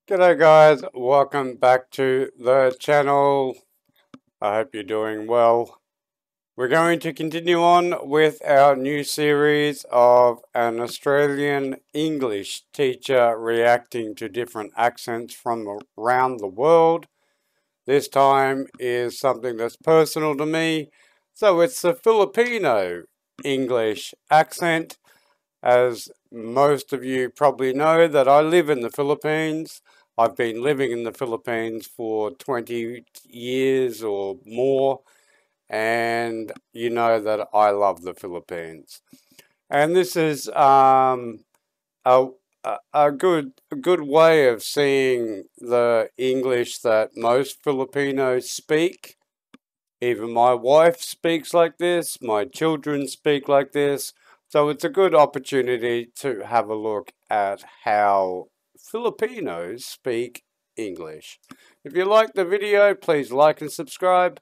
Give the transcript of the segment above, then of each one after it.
G'day guys, welcome back to the channel. I hope you're doing well. We're going to continue on with our new series of an Australian English teacher reacting to different accents from around the world. This time is something that's personal to me, so it's the Filipino English accent. As most of you probably know, that I live in the Philippines. I've been living in the Philippines for 20 years or more, and you know that I love the Philippines. And this is a, a good way of seeing the English that most Filipinos speak. Even my wife speaks like this, my children speak like this. So it's a good opportunity to have a look at how Filipinos speak English. If you like the video, please like and subscribe,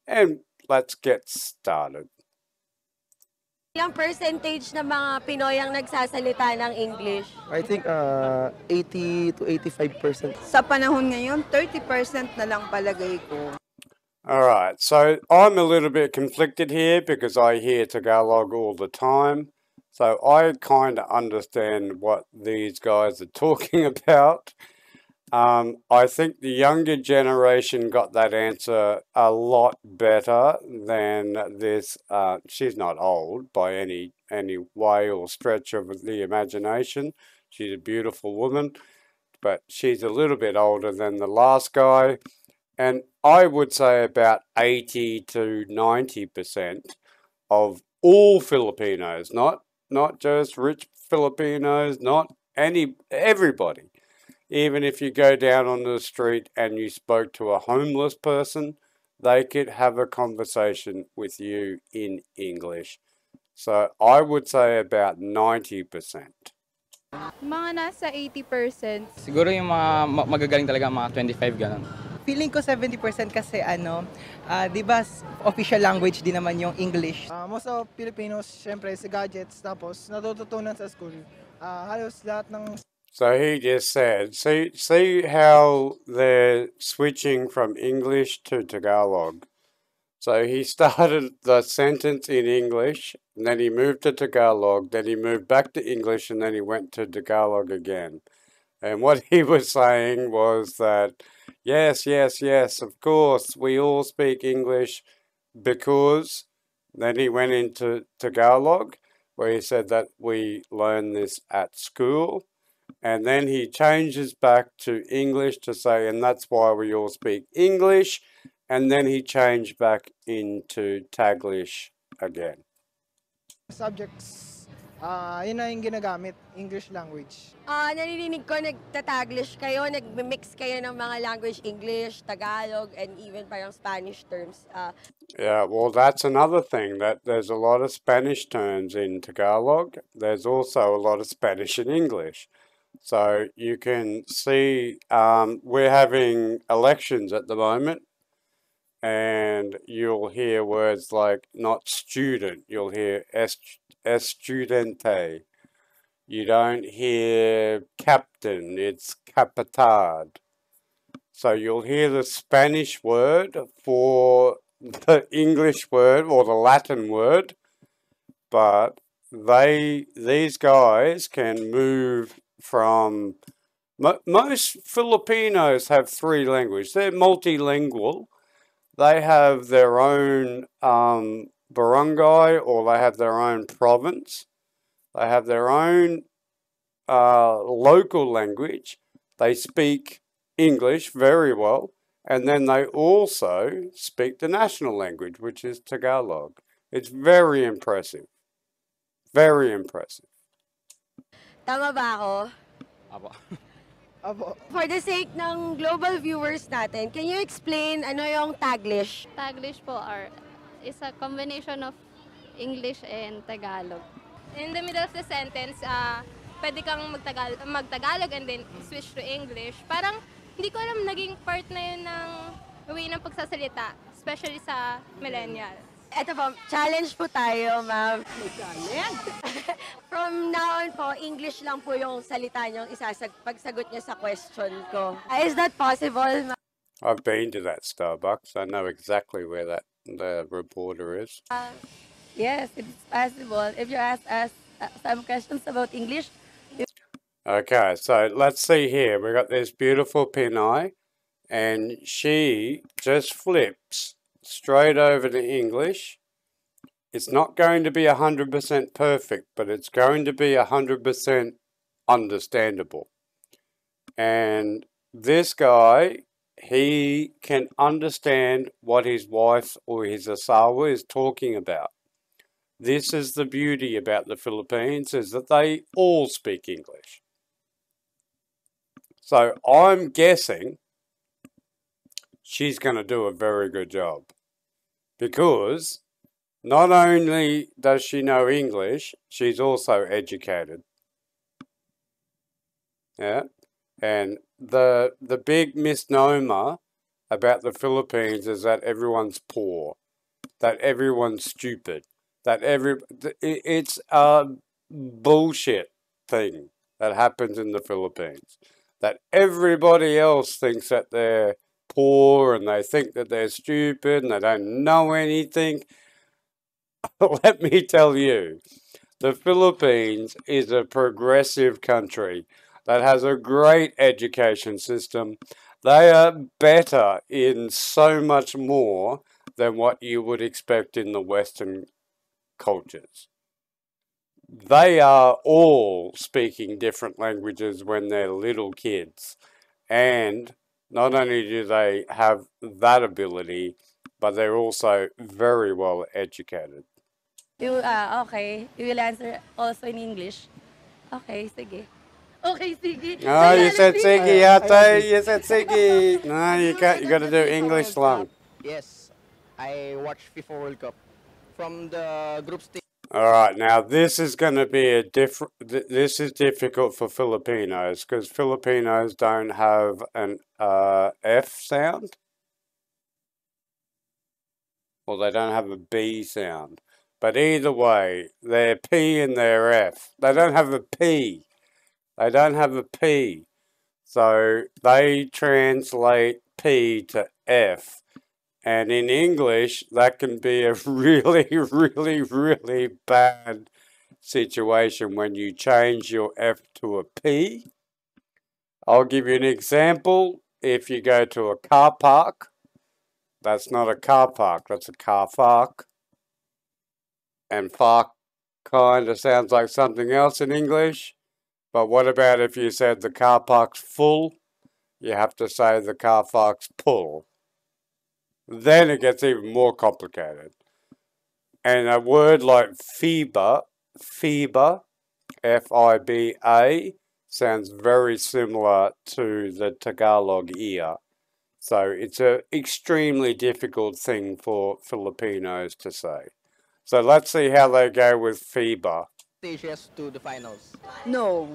and let's get started. Ilang percentage ng mga Pinoy ang nagsasalita ng English? I think 80 to 85%. Sa panahon ngayon, 30% na lang palagay ko. Alright, so I'm a little bit conflicted here because I hear Tagalog all the time. So I kind of understand what these guys are talking about. I think the younger generation got that answer a lot better than this. She's not old by any way or stretch of the imagination. She's a beautiful woman, but she's a little bit older than the last guy. And I would say about 80 to 90% of all Filipinos, not just rich Filipinos, not everybody. Even if you go down on the street and you spoke to a homeless person, they could have a conversation with you in English. So I would say about 90%. Mga nasa 80%. Siguro yung mga magagaling talaga mga 25 ganun. Feeling ko 70% kasi 'di ba official language din naman yung English. Most of Filipinos, syempre, sa gadgets, tapos natututunan sa school. Halos lahat ng... So he just said, see how they're switching from English to Tagalog. So he started the sentence in English, and then he moved to Tagalog, then he moved back to English, and then he went to Tagalog again. And what he was saying was that, yes, of course, we all speak English because... Then he went into Tagalog, where he said that we learn this at school. And then he changes back to English to say, and that's why we all speak English. And then he changed back into Taglish again. subjects, yun na yung ginagamit, English language. Naririnig ko nagtataglish kayo, nagmimix kayo ng mga language, English, Tagalog, and even parang Spanish terms. Yeah, well, that's another thing, that there's a lot of Spanish terms in Tagalog. There's also a lot of Spanish in English. So you can see we're having elections at the moment, and you'll hear words like not student, you'll hear estudiante. You don't hear captain, it's capitad. So you'll hear the Spanish word for the English word or the Latin word, but these guys can move from... Most Filipinos have three languages. They're multilingual. They have their own barangay, or they have their own province. They have their own local language. They speak English very well. And then they also speak the national language, which is Tagalog. It's very impressive. Very impressive. Tama ba ako? Apo. Apo. For the sake ng global viewers natin, can you explain ano yung Taglish? Taglish po is a combination of English and Tagalog. In the middle of the sentence, pwede kang magtagalog and then switch to English. Parang hindi ko alam, naging part na yun ng way ng pagsasalita, especially sa millennials. Ito po, challenge po tayo, ma'am. From now on po, English lang po yung salita niyong pagsagot niyo sa question ko. Is that possible, ma'am? I've been to that Starbucks. I know exactly where the reporter is. Yes, it's possible. If you ask us some questions about English, Okay, so let's see here. We've got this beautiful Pinai, and she just flips straight over to English. It's not going to be 100% perfect, but it's going to be 100% understandable. And this guy, he can understand what his wife or his asawa is talking about. This is the beauty about the Philippines, is that they all speak English. So I'm guessing she's going to do a very good job, because not only does she know English, she's also educated. Yeah. And the big misnomer about the Philippines is that everyone's poor, that everyone's stupid, that it's a bullshit thing that happens in the Philippines. That everybody else thinks that they're poor and they think that they're stupid and they don't know anything. Let me tell you, the Philippines is a progressive country that has a great education system. They are better in so much more than what you would expect in the Western cultures. They are all speaking different languages when they're little kids. And not only do they have that ability, but they're also very well educated. okay. You will answer also in English. Okay, sige. Okay, sige. No, you said Siggy, I Ate. agree. You said Siggy. No, you can't. You got to do English long. Yes, I watched FIFA World Cup from the group stage. All right, now this is going to be a different. This is difficult for Filipinos because Filipinos don't have an F sound, or they don't have a B sound. But either way, they're P and they're F. They don't have a P. They don't have a P. So they translate P to F. And in English, that can be a really, really, really bad situation when you change your F to a P. I'll give you an example. If you go to a car park, that's not a car park, that's a car park. And park kind of sounds like something else in English. But what about if you said the car park's full? You have to say the car park's full. Then it gets even more complicated. And a word like FIBA, F-I-B-A, sounds very similar to the Tagalog ear. So it's an extremely difficult thing for Filipinos to say. So let's see how they go with FIBA. Stages to the finals. No.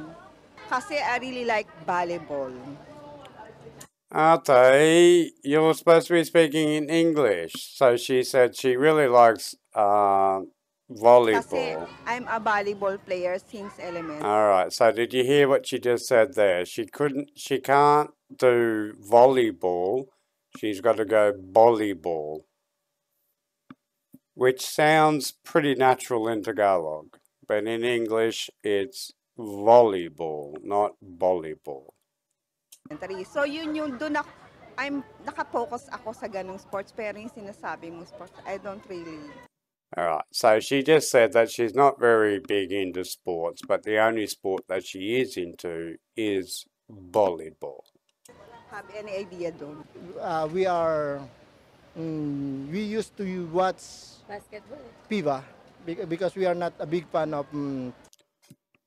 Kasi I really like volleyball. Ate, you were supposed to be speaking in English. So she said she really likes Kasi volleyball. I'm a volleyball player since elementary. All right. So did you hear what she just said there? She can't do volleyball. She's got to go volleyball, which sounds pretty natural in Tagalog, but in English it's volleyball, not volleyball. So yun yung doon I'm naka-focus ako sa ganung sports, pero yung sinasabi mo sports, I don't really. All right. So she just said that she's not very big into sports, but the only sport that she is into is volleyball. Have any idea doon? We used to watch Basketball. FIFA because we are not a big fan of.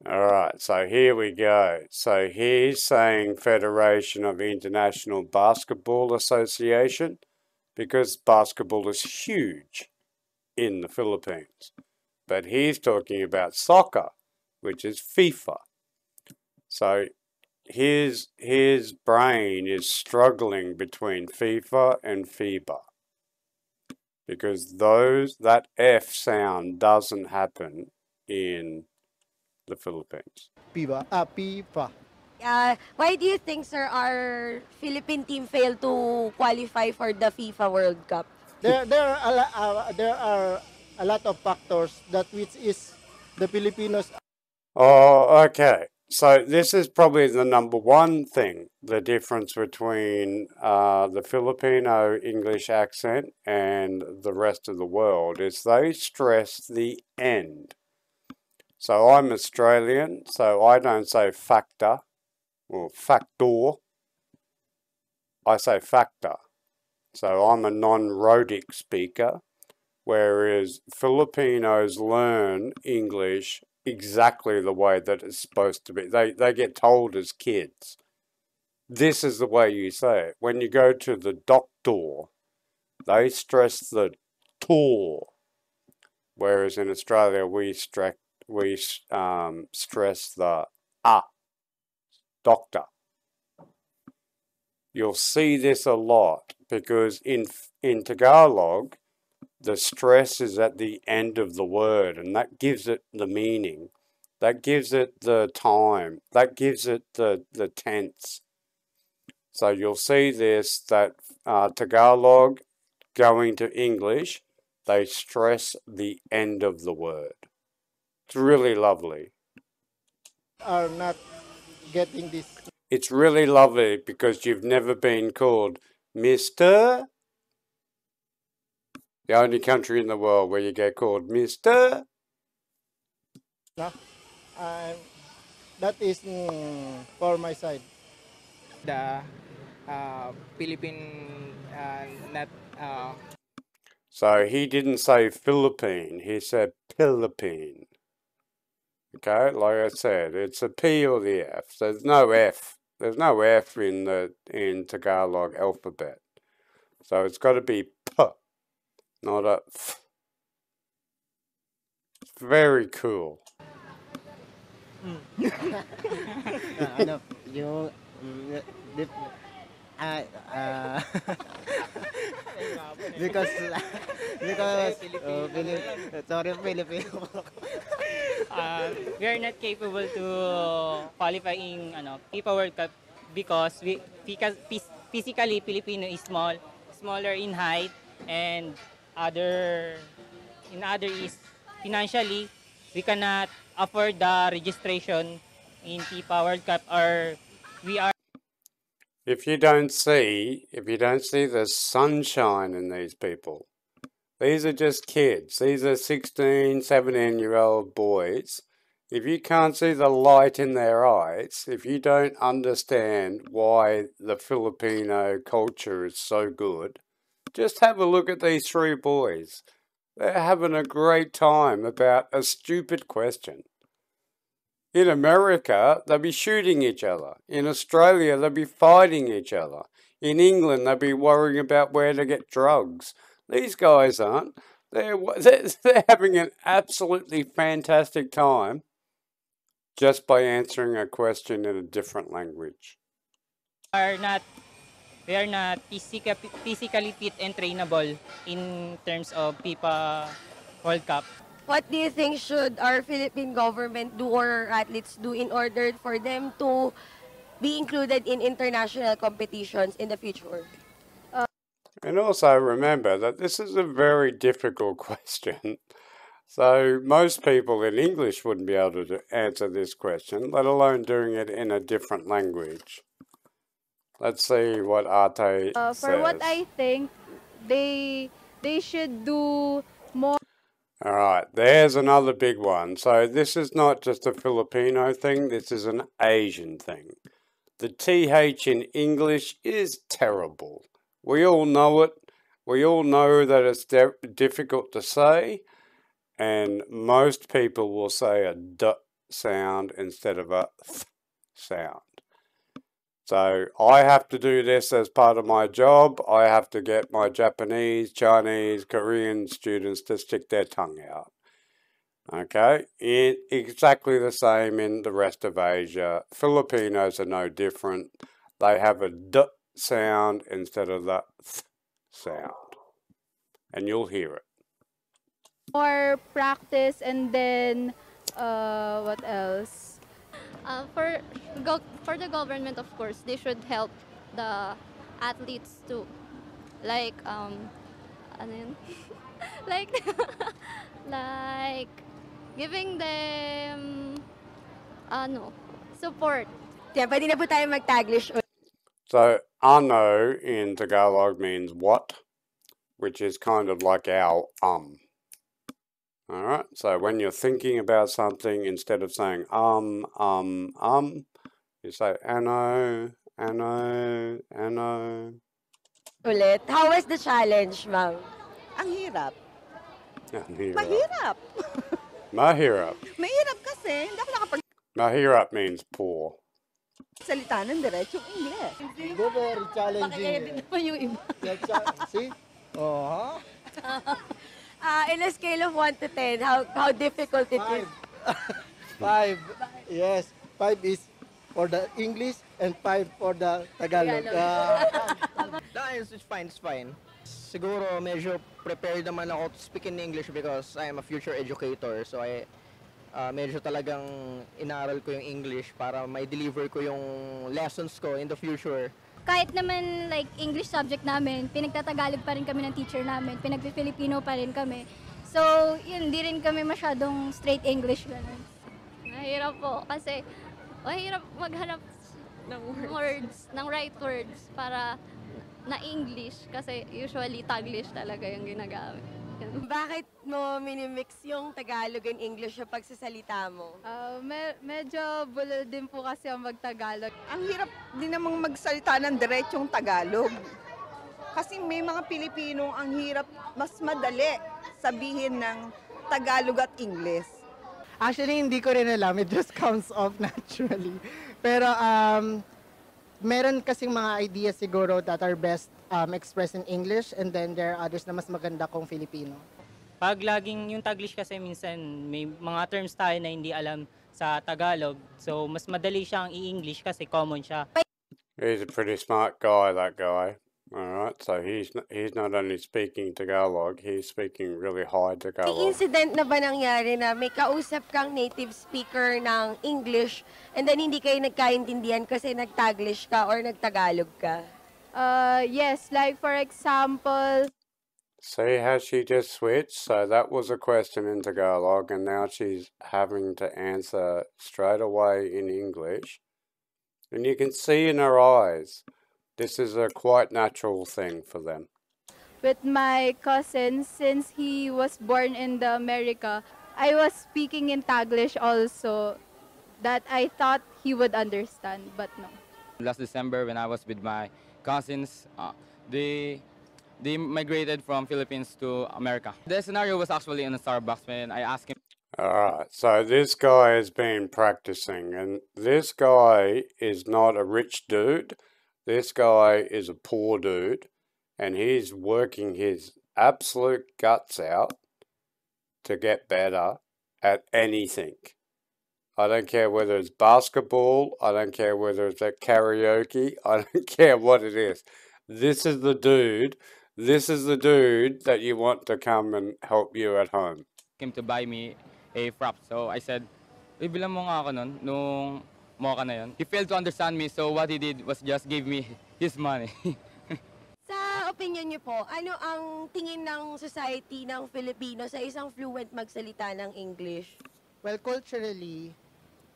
All right, so here we go. So he's saying Federation of International Basketball Association because basketball is huge in the Philippines. But he's talking about soccer, which is FIFA. So his brain is struggling between FIFA and FIBA. because that F sound doesn't happen in the Philippines. FIFA. Why do you think, sir, our Philippine team failed to qualify for the FIFA World Cup? There are a lot of factors that which is the Filipinos. Oh, okay. So this is probably the number one thing, the difference between the Filipino English accent and the rest of the world is they stress the end. So I'm Australian, so I don't say factor or factor. I say factor. So I'm a non-rhotic speaker, whereas Filipinos learn English exactly the way that it's supposed to be. They get told as kids, this is the way you say it. When you go to the doctor, they stress the tor, whereas in Australia we stress the doctor. You'll see this a lot because in Tagalog, the stress is at the end of the word, and that gives it the meaning. That gives it the time. That gives it the tense. So you'll see this, that Tagalog going to English, they stress the end of the word. It's really lovely. Are not getting this. It's really lovely because you've never been called Mr. The only country in the world where you get called Mr. No? That is for my side. The Philippine not So he didn't say Philippine, he said Philippine. Okay, like I said, it's a P or the F. There's no F. There's no F in Tagalog alphabet. So it's got to be P, not a F. It's very cool. because Filipino. We are not capable to qualifying FIFA World Cup because physically Filipino is smaller in height, and other is financially we cannot afford the registration in FIFA World Cup, or we are. If you don't see the sunshine in these people, these are just kids. These are 16, 17-year-old boys. If you can't see the light in their eyes, if you don't understand why the Filipino culture is so good, just have a look at these three boys. They're having a great time about a stupid question. In America, they'll be shooting each other. In Australia, they'll be fighting each other. In England, they'll be worrying about where to get drugs. These guys aren't. They're having an absolutely fantastic time just by answering a question in a different language. We are not physically fit and trainable in terms of FIFA World Cup. What do you think should our Philippine government do or athletes do in order for them to be included in international competitions in the future? And also remember that this is a very difficult question. So most people in English wouldn't be able to answer this question, let alone doing it in a different language. Let's see what Ate says. For what I think, they should do more. All right, there's another big one. So this is not just a Filipino thing, this is an Asian thing. The TH in English is terrible. We all know it. We all know that it's difficult to say, and most people will say a D sound instead of a Th sound. So I have to do this as part of my job. I have to get my Japanese, Chinese, Korean students to stick their tongue out. Okay, exactly the same in the rest of Asia. Filipinos are no different. They have a D sound instead of the Th sound. and you'll hear it. More practice, and then what else? For the government, of course, they should help the athletes too. Like, ano yun? like, like, giving them, support. Kaya pwede na po tayo mag-Taglish. So, ano in Tagalog means what, which is kind of like our Alright, so when you're thinking about something, instead of saying you say ano. Ulit. How was the challenge, ma'am? Ang hirap. Mahirap. Mahirap. Mahirap. Mahirap kasi hindi ako Mahirap means poor. nakapagsalita ng diretsong English. Very challenging. Kaya din naman yung iba. See? Oh, In a scale of 1 to 10, how difficult it is? 5. Yes. 5 is for the English and 5 for the Tagalog. No, it's fine, it's fine. Siguro medyo prepared naman ako to speak in English because I am a future educator. So medyo talagang inaral ko yung English para may deliver ko yung lessons ko in the future. Kahit naman like English subject namin, pinagtatagalog pa rin kami ng teacher namin, pinagpi-Filipino pa rin kami. So, yun, di rin kami masyadong straight English ganun. Mahirap po kasi mahirap maghanap ng words, ng right words para na English kasi usually Taglish talaga yung ginagamit. Bakit mo minimix yung Tagalog and English sa pagsasalita mo? Medyo bulol din po kasi ang mag-Tagalog. Ang hirap din namang magsalita ng diretsong Tagalog. Kasi may mga Pilipinong ang hirap, mas madali sabihin ng Tagalog at English. Actually, hindi ko rin alam. It just comes off naturally. Pero meron kasing mga ideas siguro that are best expressed in English, and then there are others na mas maganda kung Filipino. Pag laging yung Taglish kasi minsan may mga terms tayo na hindi alam sa Tagalog. So mas madali siyang i-English kasi common siya. He's a pretty smart guy, that guy. Alright, so he's not only speaking Tagalog, he's speaking really high May Tagalog. incident na ba nangyari na may kausap kang native speaker ng English and then hindi kayo nagkaintindihan kasi nag-Taglish ka or nag-Tagalog ka? Yes, like for example, See how she just switched? So that was a question in Tagalog, and now she's having to answer straight away in English. And you can see in her eyes, this is a quite natural thing for them. with my cousin, since he was born in the America, I was speaking in Taglish also that I thought he would understand, but no. Last December when I was with my cousins, they migrated from Philippines to America. The scenario was actually in a Starbucks when I asked him. Alright, so this guy has been practicing, and this guy is not a rich dude. This guy is a poor dude, and he's working his absolute guts out to get better at anything. I don't care whether it's basketball, I don't care whether it's at karaoke, I don't care what it is. This is the dude that you want to come and help you at home. Him to buy me a frap. So I said, bilang mo nga ako nun, nung mocha na yun. He failed to understand me, so what he did was just give me his money. Sa opinion niyo po, ano ang tingin ng society ng Filipino sa isang fluent magsalita ng English? Well, culturally,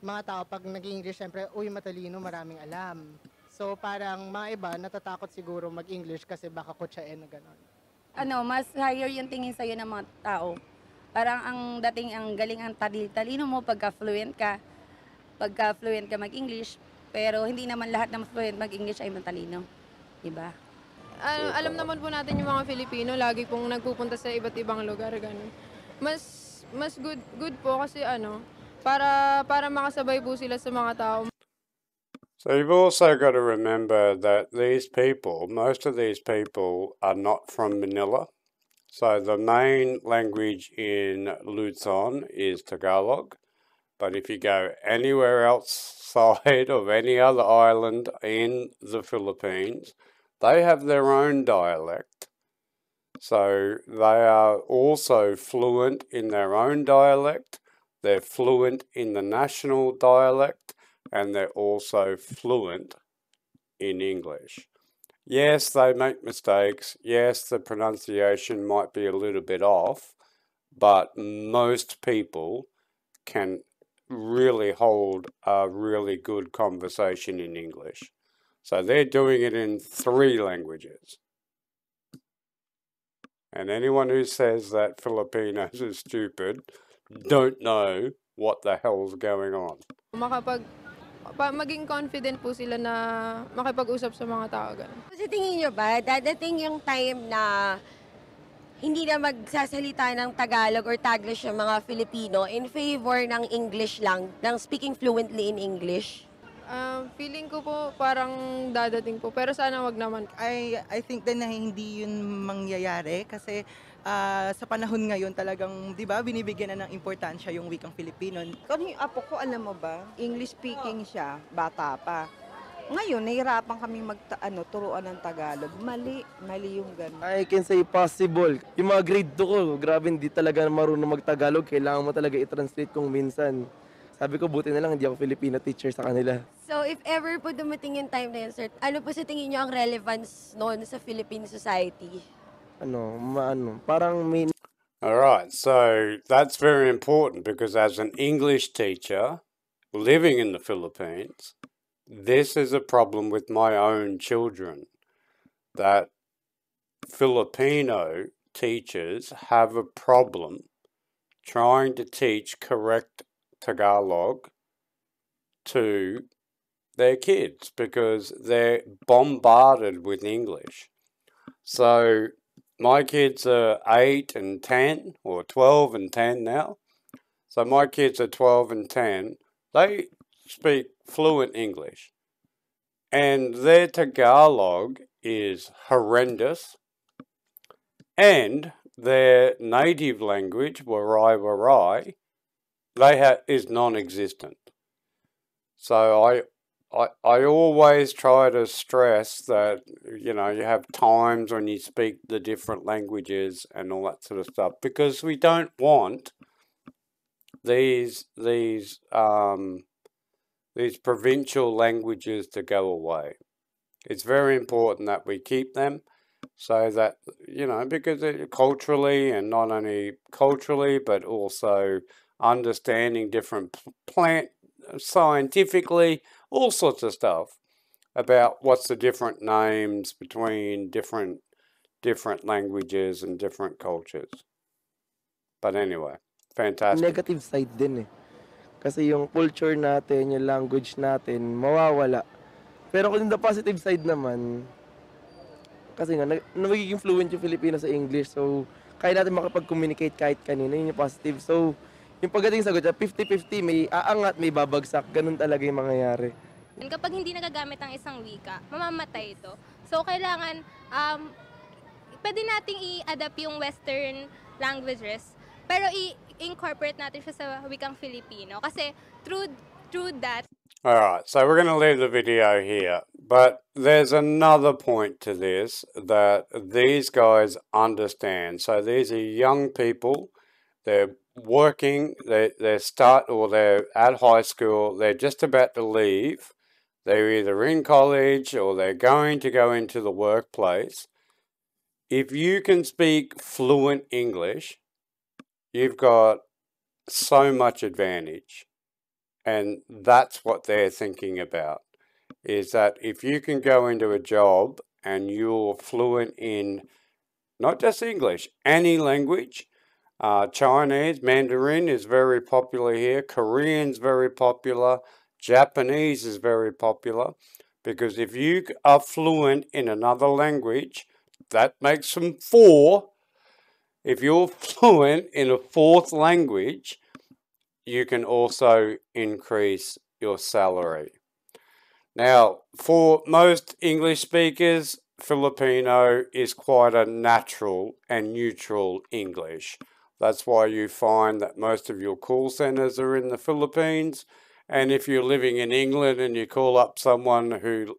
mga tao pag nag-English, syempre, uy, matalino, maraming alam. So parang mga iba, natatakot siguro mag-English kasi baka kutsain na gano'n. Mas higher yung tingin sa'yo ng mga tao. Parang ang dating, ang galing, ang talino mo pagka-fluent ka mag-English, pero hindi naman lahat na fluent mag-English ay matalino. Diba? Alam naman po natin yung mga Filipino, lagi pong nagpupunta sa iba't ibang lugar, ganun. Mas good po kasi para makasabay po sila sa mga tao. So you've also got to remember that most of these people are not from Manila. So the main language in Luzon is Tagalog. But if you go anywhere outside of any other island in the Philippines, they have their own dialect. So they are also fluent in their own dialect, they're fluent in the national dialect, and they're also fluent in English. Yes, they make mistakes. Yes, the pronunciation might be a little bit off, but most people can really hold a really good conversation in English. So they're doing it in 3 languages. And anyone who says that Filipinos are stupid don't know what the hell's going on. Maging confident po sila na makipag-usap sa mga tao. Ganun. Sa tingin nyo ba, dadating yung time na hindi na magsasalita ng Tagalog or Taglish yung mga Filipino in favor ng English lang, ng speaking fluently in English? Feeling ko po parang dadating po, pero sana wag naman. I think din na hindi yun mangyayari kasi sa panahon ngayon talagang, di ba, binibigyan na ng importansya yung wikang Filipino. Kung yung apo ko, alam mo ba, English speaking siya, bata pa. Ngayon, nahirapan kaming turuan ng Tagalog. Mali yung gano'n. I can say possible. Yung mga grade 2 ko, grabe hindi talaga marunong mag-Tagalog. Kailangan mo talaga i-translate kung minsan. Sabi ko, buti na lang hindi ako Filipino teacher sa kanila. So, if ever po dumating yung time na yun, sir, ano po sa tingin nyo ang relevance noon sa Philippine society? Parang may... Alright, so that's very important because as an English teacher living in the Philippines, this is a problem with my own children, that Filipino teachers have a problem trying to teach correct Tagalog to their kids because they're bombarded with English. So my kids are 8 and 10 or 12 and 10 now. So my kids are 12 and 10. They speak fluent English. And their Tagalog is horrendous. And their native language, warai, is non-existent. So I always try to stress that, you know, you have times when you speak the different languages and all that sort of stuff, because we don't want these provincial languages to go away. It's very important that we keep them so that, you know, because culturally, and not only culturally, but also understanding different plant scientifically, all sorts of stuff about what's the different names between different languages and different cultures. But anyway, fantastic. Negative side din eh. Kasi yung culture natin, yung language natin, mawawala. Pero kung the positive side naman, kasi nga, nagiging fluent yung Filipino sa English, so kaya natin makapag-communicate kahit kanina, yun yung positive. So, yung pagdating sagot, 50-50, may aangat, may babagsak, ganun talaga yung mangyayari. And kapag hindi nagagamit ang isang wika, mamamatay ito. So, kailangan, pwede nating i-adapt yung Western languages, pero i-incorporate natin siya sa wikang Filipino. Kasi through that... Alright, so we're going to leave the video here. But there's another point to this that these guys understand. So these are young people. They're working, they're at high school, they're just about to leave. They're either in college or they're going to go into the workplace. If you can speak fluent English, you've got so much advantage. And that's what they're thinking about, is that if you can go into a job and you're fluent in not just English, any language. Chinese, Mandarin is very popular here. Korean's very popular. Japanese is very popular. Because if you are fluent in another language, that makes them 4. If you're fluent in a 4th language, you can also increase your salary. Now, for most English speakers, Filipino is quite a natural and neutral English. That's why you find that most of your call centers are in the Philippines. And if you're living in England and you call up someone who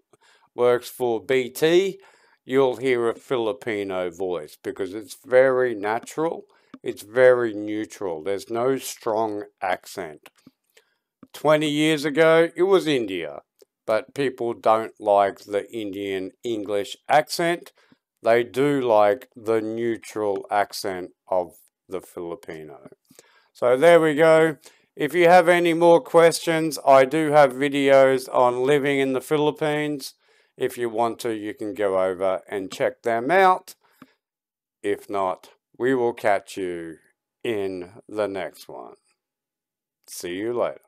works for BT, you'll hear a Filipino voice because it's very natural, it's very neutral, there's no strong accent. 20 years ago, it was India, but people don't like the Indian English accent. They do like the neutral accent of the Filipino. So there we go. If you have any more questions, I do have videos on living in the Philippines. If you want to, you can go over and check them out. If not, we will catch you in the next one. See you later.